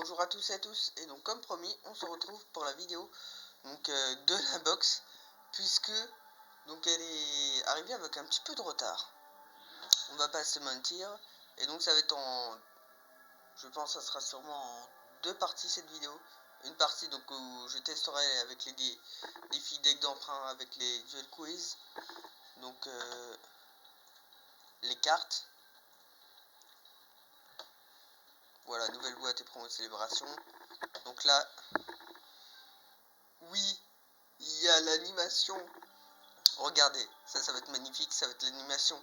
bonjour à tous et à tous, et donc comme promis, on se retrouve pour la vidéo de la box, puisque donc elle est arrivée avec un petit peu de retard. On va pas se mentir, et donc ça va être je pense que ça sera sûrement en deux parties cette vidéo. Une partie donc où je testerai avec les défis deck d'emprunt avec les duel quiz, donc les cartes. Voilà, nouvelle boîte et promo de célébration. Donc là, oui, il y a l'animation. Regardez, ça va être magnifique, ça va être l'animation.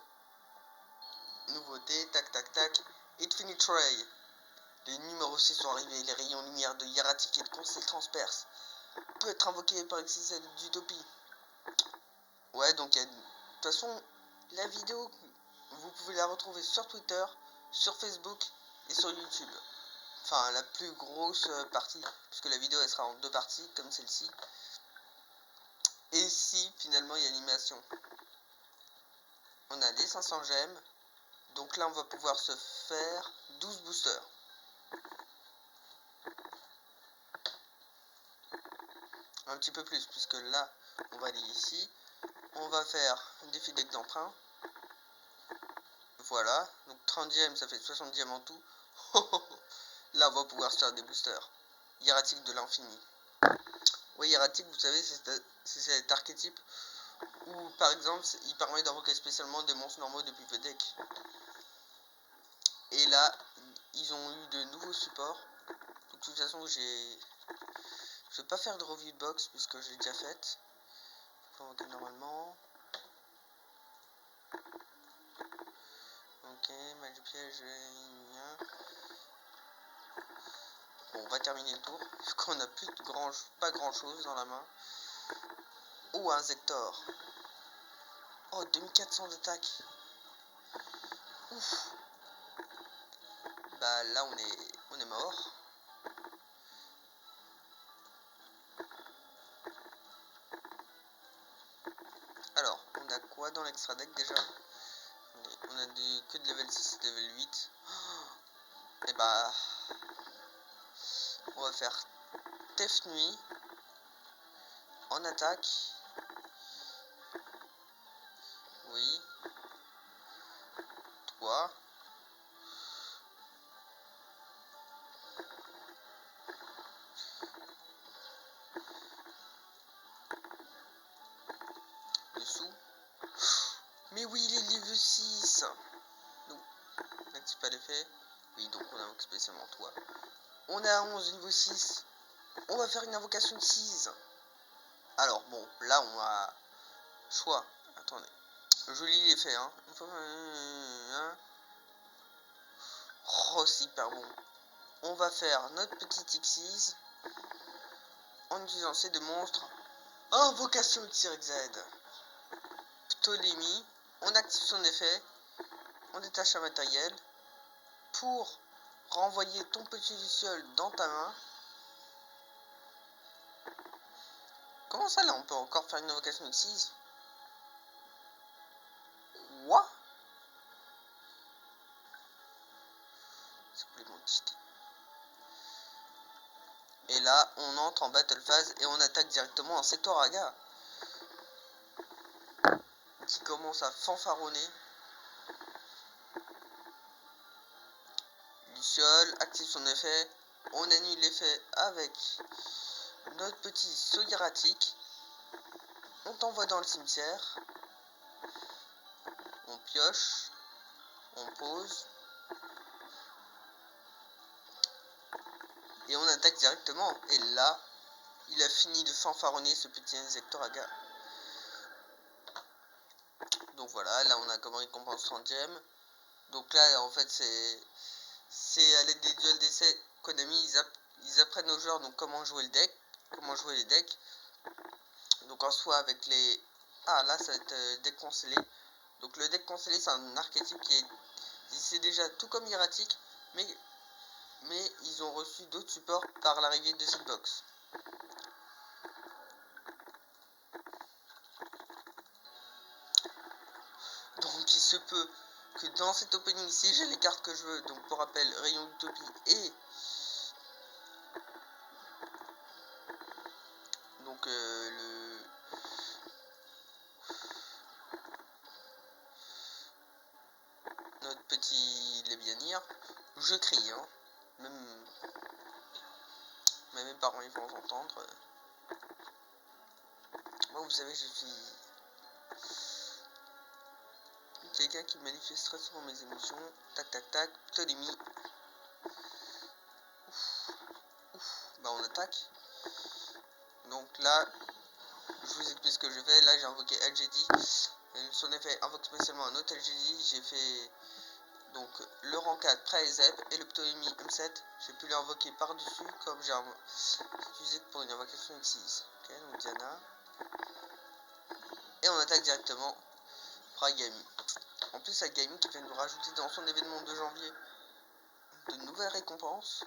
Nouveauté, tac tac tac. Infinite Ray. Les numéros 6 sont arrivés, les rayons lumière de hiératique et de conseil transperce. Peut être invoqué par XZ d'Utopie. Ouais, donc de toute façon, la vidéo, vous pouvez la retrouver sur Twitter, sur Facebook et sur YouTube. Enfin, la plus grosse partie, puisque la vidéo elle sera en deux parties, comme celle-ci. Et si finalement il y a l'animation, on a les 500 gemmes. Donc là on va pouvoir se faire 12 boosters. Un petit peu plus, puisque là on va aller ici. On va faire un défi deck d'emprunt. Voilà, donc 30 gemmes ça fait 60 gemmes en tout. Là on va pouvoir se faire des boosters. Hiératique de l'infini. Oui, hiératique, vous savez, c'est cet archétype où par exemple il permet d'invoquer spécialement des monstres normaux depuis le deck. Et là ils ont eu de nouveaux supports. De toute façon je vais pas faire de review de box puisque j'ai déjà fait. Convoquer normalement. Ok, match de piège. Bon, on va terminer le tour parce qu'on a plus de pas grand chose dans la main. Oh, un Zector. Oh, 2400 d'attaque. Ouf. Bah là on est mort. Alors, on a quoi dans l'extra deck déjà? On a que de level 6 level 8. Et bah on va faire Tef Nuit en attaque. Oui. Toi. Dessous. Mais oui, il est niveau 6. Donc, n'active pas l'effet. Oui, donc on invoque spécialement toi. On est à 11, niveau 6. On va faire une invocation de 6. Alors, bon, là on a choix. Attendez. Je lis l'effet, hein. Oh, c'est hyper bon. On va faire notre petit Xyz en utilisant ces deux monstres. Invocation XYZ. Ptolémie. On active son effet. On détache un matériel pour renvoyer ton petit luciole dans ta main. Comment ça là on peut encore faire une invocation Xyz? Quoi? C'est complètement cheaté. Et là on entre en battle phase et on attaque directement un secteur Aga qui commence à fanfaronner. Luciole active son effet. On annule l'effet avec notre petit saut hiératique. On t'envoie dans le cimetière. On pioche. On pose. Et on attaque directement. Et là, il a fini de fanfaronner ce petit Insector Aga. Donc voilà, là on a comme récompense 30 gemmes. Donc là, en fait, c'est à l'aide des duels d'essai. Konami, ils apprennent aux joueurs donc comment jouer le deck, comment jouer les decks. Donc en soi, avec les... Ah, là, ça va être deck conseillé. Donc le deck conseillé, c'est un archétype qui est... C'est déjà tout comme hiératique, mais ils ont reçu d'autres supports par l'arrivée de cette box. Donc il se peut que dans cet opening, si j'ai les cartes que je veux, donc pour rappel, Rayon Utopie et petit Lévianir, je crie, hein. Même mes parents ils vont entendre. Moi vous savez je suis quelqu'un qui manifeste très souvent mes émotions. Tac tac tac, Ptolémie. Bah on attaque. Donc là, je vous explique ce que je fais. Là j'ai invoqué LGD. Son effet invoque spécialement un autre LGD. J'ai fait donc le rang 4 Praezep et le Ptolémie M7. J'ai pu l'invoquer par dessus comme j'ai utilisé pour une invocation X6. Ok, donc Diana. Et on attaque directement Pragami. En plus Agami qui vient de nous rajouter dans son événement de janvier de nouvelles récompenses.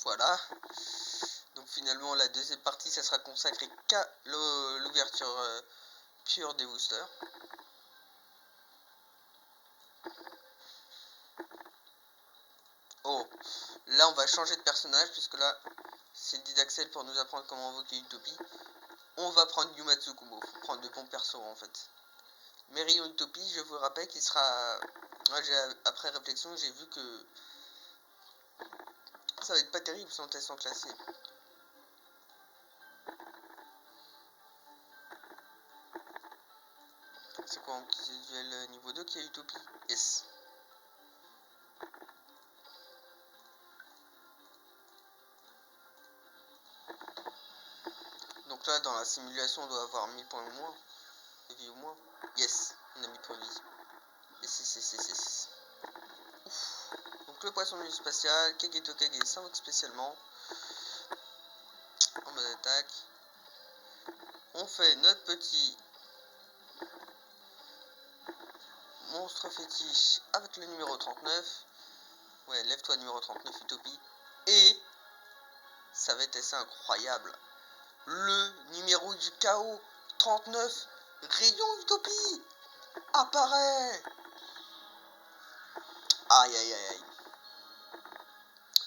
Voilà. Donc finalement la deuxième partie ça sera consacré qu'à l'ouverture pure des boosters. Oh, là on va changer de personnage puisque là c'est dit d'Axel pour nous apprendre comment invoquer Utopie. On va prendre Yuma Tsukumo, faut prendre de bons persos en fait. Mais Rayon Utopie, je vous rappelle qu'il sera... Après réflexion, j'ai vu que ça va être pas terrible son test en classé. C'est quoi en duel niveau 2 qui a Utopie? Yes. Donc là, dans la simulation, on doit avoir 1000 points ou moins. De vie ou moins. Yes, on a 1000 points de vie. Yes. Ouf. Donc le poisson du spatial, Kageto Kage s'invoque spécialement. En mode attaque. On fait notre petit monstre fétiche avec le numéro 39. Ouais, lève-toi numéro 39, Utopie. Et ça va être assez incroyable. Le numéro du chaos 39, Rayon Utopie, apparaît. Aïe.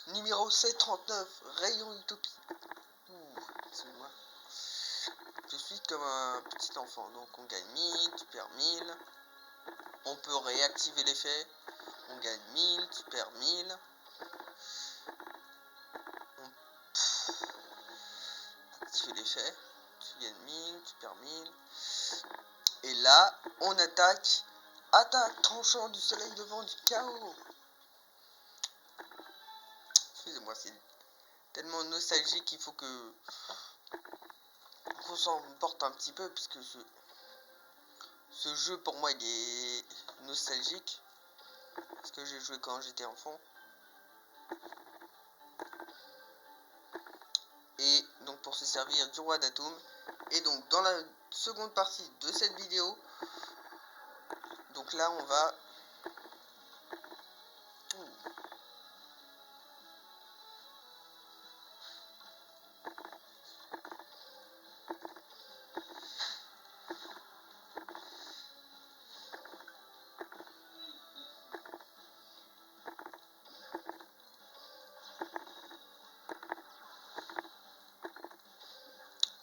Numéro C39, Rayon Utopie. Excusez-moi. Je suis comme un petit enfant. Donc on gagne 1000, tu perds 1000. On peut réactiver l'effet. On gagne 1000, tu perds 1000. On active l'effet. Tu gagnes 1000, tu perds 1000. Et là, on attaque. Attaque tranchant du soleil devant du chaos. Excusez-moi, c'est tellement nostalgique qu'il faut que qu'on s'en porte un petit peu, puisque ce jeu pour moi il est nostalgique, parce que j'ai joué quand j'étais enfant. Et donc pour se servir du roi d'Atoum. Et donc dans la seconde partie de cette vidéo, donc là on va...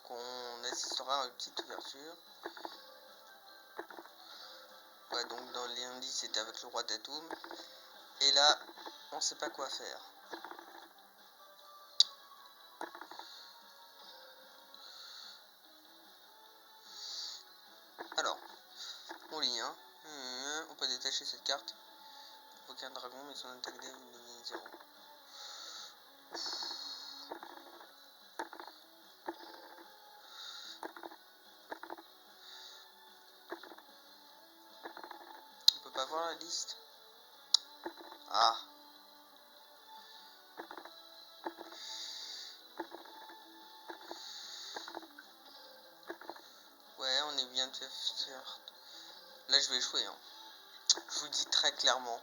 qu'on assistera à une petite ouverture. Ouais, donc dans les indices c'était avec le roi d'Atoum. Et là, on sait pas quoi faire. Alors, on lit, hein. On peut détacher cette carte. Aucun dragon, mais son attaque devient 0. On peut pas voir la liste. Ah. Ouais, on est bien de faire. Là, je vais échouer, hein. Je vous dis très clairement.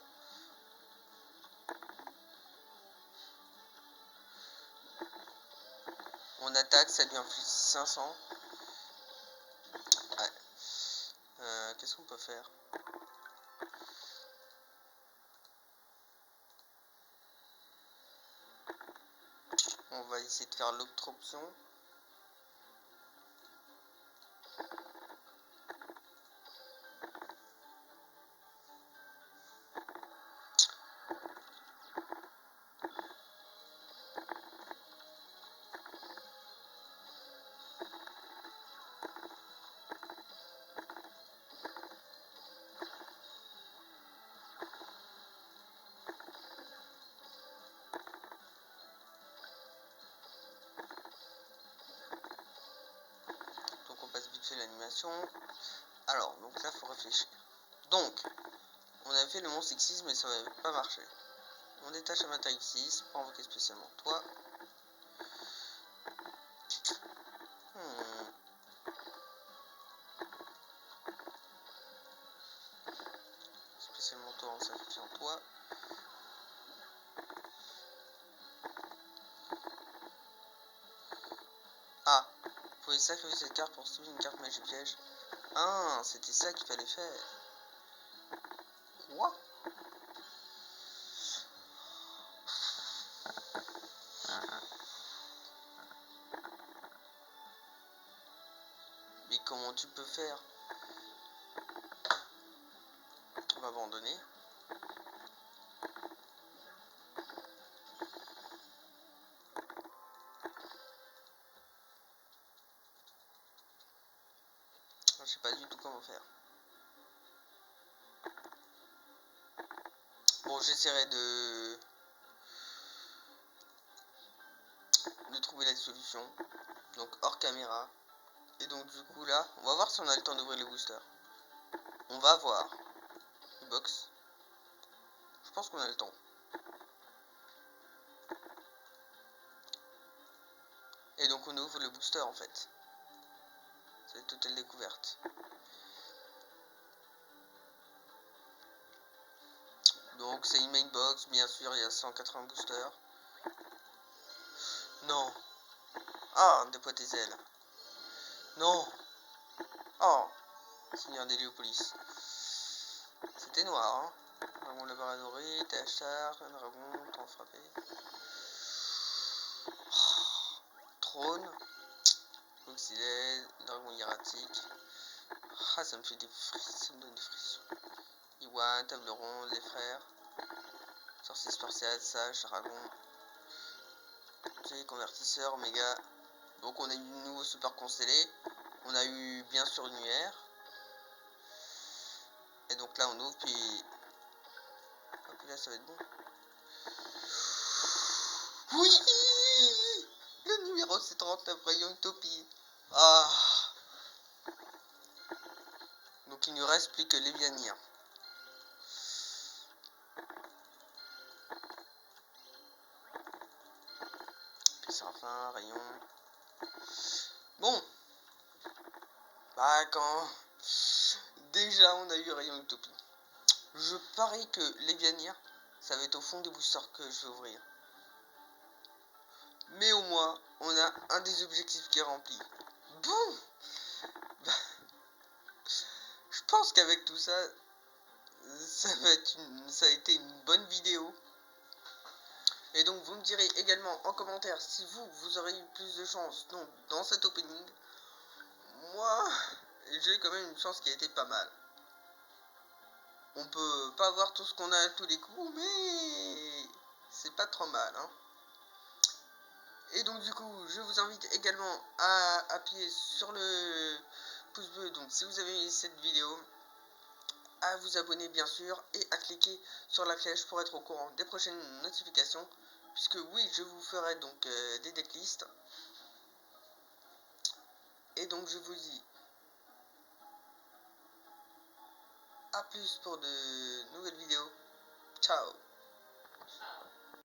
On attaque, ça lui inflige 500. Ouais. Qu'est-ce qu'on peut faire? On va essayer de faire l'autre option. fait l'animation. Alors, donc là, faut réfléchir. Donc, on a fait le monstre X6, mais ça n'avait pas marché. On détache Avatar X6 pour invoquer spécialement toi. Spécialement toi en sacrifiant toi. Ah, vous pouvez sacrifier cette carte pour sauver une carte magie piège. Ah, c'était ça qu'il fallait faire. Quoi? Mais comment tu peux faire? On va abandonner. Je sais pas du tout comment faire. Bon, j'essaierai de trouver la solution. Donc hors caméra. Et donc du coup là, on va voir si on a le temps d'ouvrir les boosters. On va voir. Box. Je pense qu'on a le temps. Et donc on ouvre le booster en fait. C'est une totale découverte. Donc c'est une main box, bien sûr, il y a 180 boosters. Non. Ah, déploie tes ailes. Non. Oh, Seigneur d'Héliopolis. C'était noir, hein. Dragon laboratoire, Tachar, un dragon, temps frappé. Oh, trône. Auxiliaire, dragon hiératique. Ah, ça me fait des frissons, ça me donne des frissons. Iwan, table ronde, les frères. Sorcier spartiate, sage, dragon. Ok, convertisseur, oméga. Donc on a eu un nouveau super constellé. On a eu bien sûr une UR. Et donc là on ouvre puis... Hop là ça va être bon. Oui. Le numéro c'est 39, Rayon Utopie. Ah. Donc il ne reste plus que Lévianir. Puis Séraphin, Rayon. Bon. Bah quand... Déjà on a eu Rayon Utopie. Je parie que Lévianir, ça va être au fond des boosters que je vais ouvrir. Mais au moins, on a un des objectifs qui est rempli. Bon. Je pense qu'avec tout ça, ça a été une bonne vidéo. Et donc vous me direz également en commentaire si vous aurez eu plus de chance donc, dans cet opening. Moi, j'ai quand même une chance qui a été pas mal. On peut pas avoir tout ce qu'on a à tous les coups, mais c'est pas trop mal, hein. Et donc du coup, je vous invite également à appuyer sur le pouce bleu, donc si vous avez aimé cette vidéo, à vous abonner bien sûr, et à cliquer sur la flèche pour être au courant des prochaines notifications, puisque oui, je vous ferai donc des decklists. Et donc je vous dis à plus pour de nouvelles vidéos. Ciao.